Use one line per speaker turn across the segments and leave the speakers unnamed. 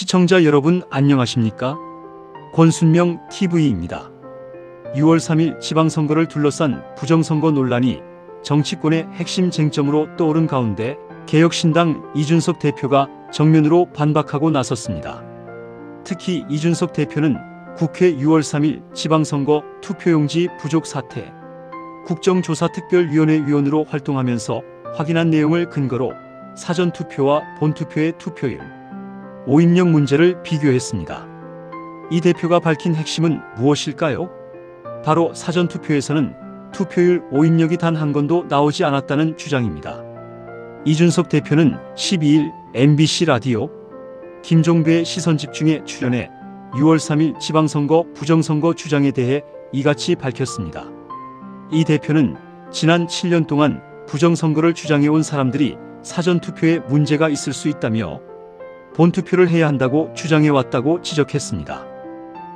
시청자 여러분 안녕하십니까? 권순명 TV입니다. 6월 3일 지방선거를 둘러싼 부정선거 논란이 정치권의 핵심 쟁점으로 떠오른 가운데 개혁신당 이준석 대표가 정면으로 반박하고 나섰습니다. 특히 이준석 대표는 국회 6월 3일 지방선거 투표용지 부족 사태, 국정조사특별위원회 위원으로 활동하면서 확인한 내용을 근거로 사전투표와 본투표의 투표율, 오입력 문제를 비교했습니다. 이 대표가 밝힌 핵심은 무엇일까요? 바로 사전투표에서는 투표율 오입력이 단 한 건도 나오지 않았다는 주장입니다. 이준석 대표는 12일 MBC 라디오 김종배의 시선집중에 출연해 6월 3일 지방선거 부정선거 주장에 대해 이같이 밝혔습니다. 이 대표는 지난 7년 동안 부정선거를 주장해온 사람들이 사전투표에 문제가 있을 수 있다며 본투표를 해야 한다고 주장해왔다고 지적했습니다.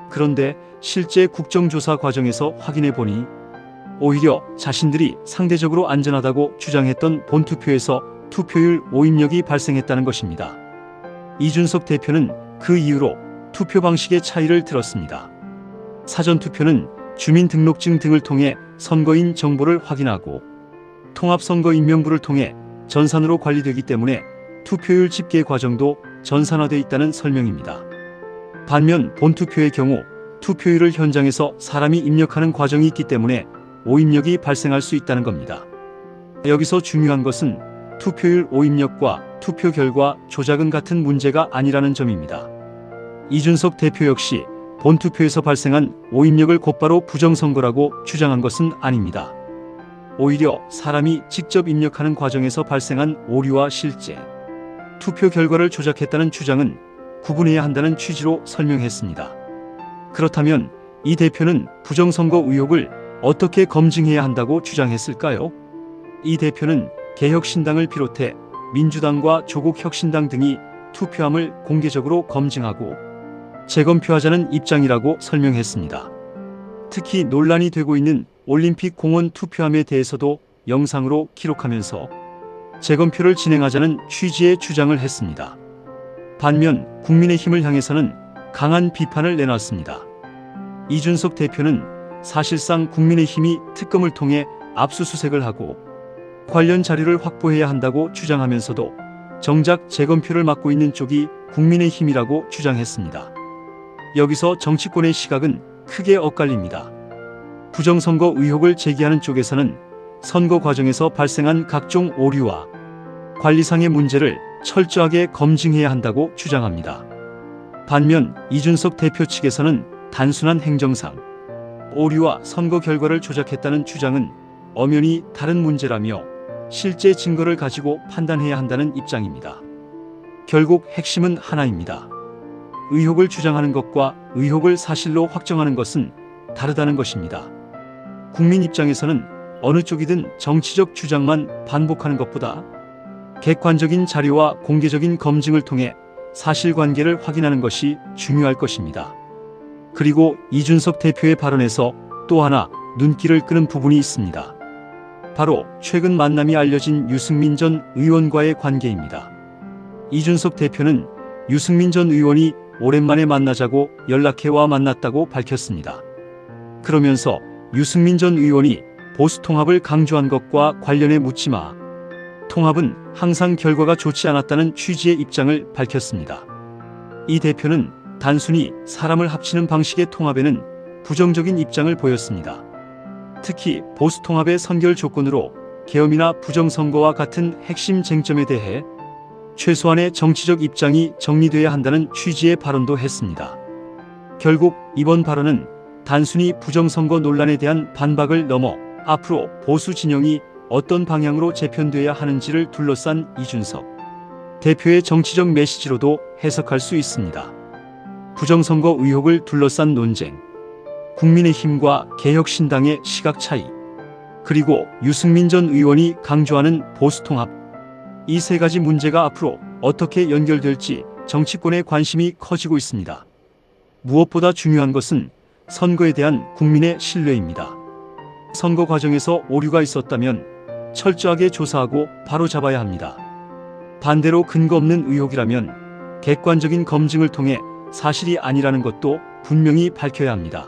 그런데 실제 국정조사 과정에서 확인해보니 오히려 자신들이 상대적으로 안전하다고 주장했던 본투표에서 투표율 오입력이 발생했다는 것입니다. 이준석 대표는 그 이유로 투표 방식의 차이를 들었습니다. 사전투표는 주민등록증 등을 통해 선거인 정보를 확인하고 통합선거인명부를 통해 전산으로 관리되기 때문에 투표율 집계 과정도 전산화되어 있다는 설명입니다. 반면 본투표의 경우 투표율을 현장에서 사람이 입력하는 과정이 있기 때문에 오입력이 발생할 수 있다는 겁니다. 여기서 중요한 것은 투표율 오입력과 투표 결과 조작은 같은 문제가 아니라는 점입니다. 이준석 대표 역시 본투표에서 발생한 오입력을 곧바로 부정선거라고 주장한 것은 아닙니다. 오히려 사람이 직접 입력하는 과정에서 발생한 오류와 실제 투표 결과를 조작했다는 주장은 구분해야 한다는 취지로 설명했습니다. 그렇다면 이 대표는 부정선거 의혹을 어떻게 검증해야 한다고 주장했을까요? 이 대표는 개혁신당을 비롯해 민주당과 조국혁신당 등이 투표함을 공개적으로 검증하고 재검표하자는 입장이라고 설명했습니다. 특히 논란이 되고 있는 올림픽 공원 투표함에 대해서도 영상으로 기록하면서 재검표를 진행하자는 취지의 주장을 했습니다. 반면 국민의힘을 향해서는 강한 비판을 내놨습니다. 이준석 대표는 사실상 국민의힘이 특검을 통해 압수수색을 하고 관련 자료를 확보해야 한다고 주장하면서도 정작 재검표를 맡고 있는 쪽이 국민의힘이라고 주장했습니다. 여기서 정치권의 시각은 크게 엇갈립니다. 부정선거 의혹을 제기하는 쪽에서는 선거 과정에서 발생한 각종 오류와 관리상의 문제를 철저하게 검증해야 한다고 주장합니다. 반면 이준석 대표 측에서는 단순한 행정상 오류와 선거 결과를 조작했다는 주장은 엄연히 다른 문제라며 실제 증거를 가지고 판단해야 한다는 입장입니다. 결국 핵심은 하나입니다. 의혹을 주장하는 것과 의혹을 사실로 확정하는 것은 다르다는 것입니다. 국민 입장에서는 어느 쪽이든 정치적 주장만 반복하는 것보다 객관적인 자료와 공개적인 검증을 통해 사실관계를 확인하는 것이 중요할 것입니다. 그리고 이준석 대표의 발언에서 또 하나 눈길을 끄는 부분이 있습니다. 바로 최근 만남이 알려진 유승민 전 의원과의 관계입니다. 이준석 대표는 유승민 전 의원이 오랜만에 만나자고 연락해와 만났다고 밝혔습니다. 그러면서 유승민 전 의원이 보수통합을 강조한 것과 관련해 묻지마 통합은 항상 결과가 좋지 않았다는 취지의 입장을 밝혔습니다. 이 대표는 단순히 사람을 합치는 방식의 통합에는 부정적인 입장을 보였습니다. 특히 보수통합의 선결 조건으로 계엄이나 부정선거와 같은 핵심 쟁점에 대해 최소한의 정치적 입장이 정리돼야 한다는 취지의 발언도 했습니다. 결국 이번 발언은 단순히 부정선거 논란에 대한 반박을 넘어 앞으로 보수 진영이 어떤 방향으로 재편돼야 하는지를 둘러싼 이준석 대표의 정치적 메시지로도 해석할 수 있습니다. 부정선거 의혹을 둘러싼 논쟁, 국민의힘과 개혁신당의 시각 차이, 그리고 유승민 전 의원이 강조하는 보수통합, 이 세 가지 문제가 앞으로 어떻게 연결될지 정치권의 관심이 커지고 있습니다. 무엇보다 중요한 것은 선거에 대한 국민의 신뢰입니다. 선거 과정에서 오류가 있었다면 철저하게 조사하고 바로 잡아야 합니다. 반대로 근거 없는 의혹이라면 객관적인 검증을 통해 사실이 아니라는 것도 분명히 밝혀야 합니다.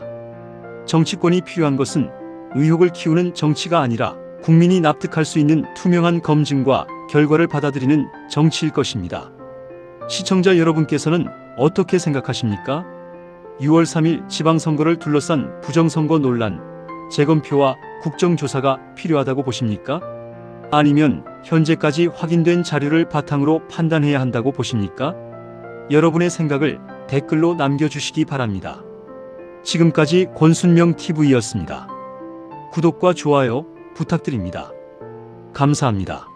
정치권이 필요한 것은 의혹을 키우는 정치가 아니라 국민이 납득할 수 있는 투명한 검증과 결과를 받아들이는 정치일 것입니다. 시청자 여러분께서는 어떻게 생각하십니까? 6월 3일 지방선거를 둘러싼 부정선거 논란, 재검표와 국정조사가 필요하다고 보십니까? 아니면 현재까지 확인된 자료를 바탕으로 판단해야 한다고 보십니까? 여러분의 생각을 댓글로 남겨주시기 바랍니다. 지금까지 권순명TV였습니다. 구독과 좋아요 부탁드립니다. 감사합니다.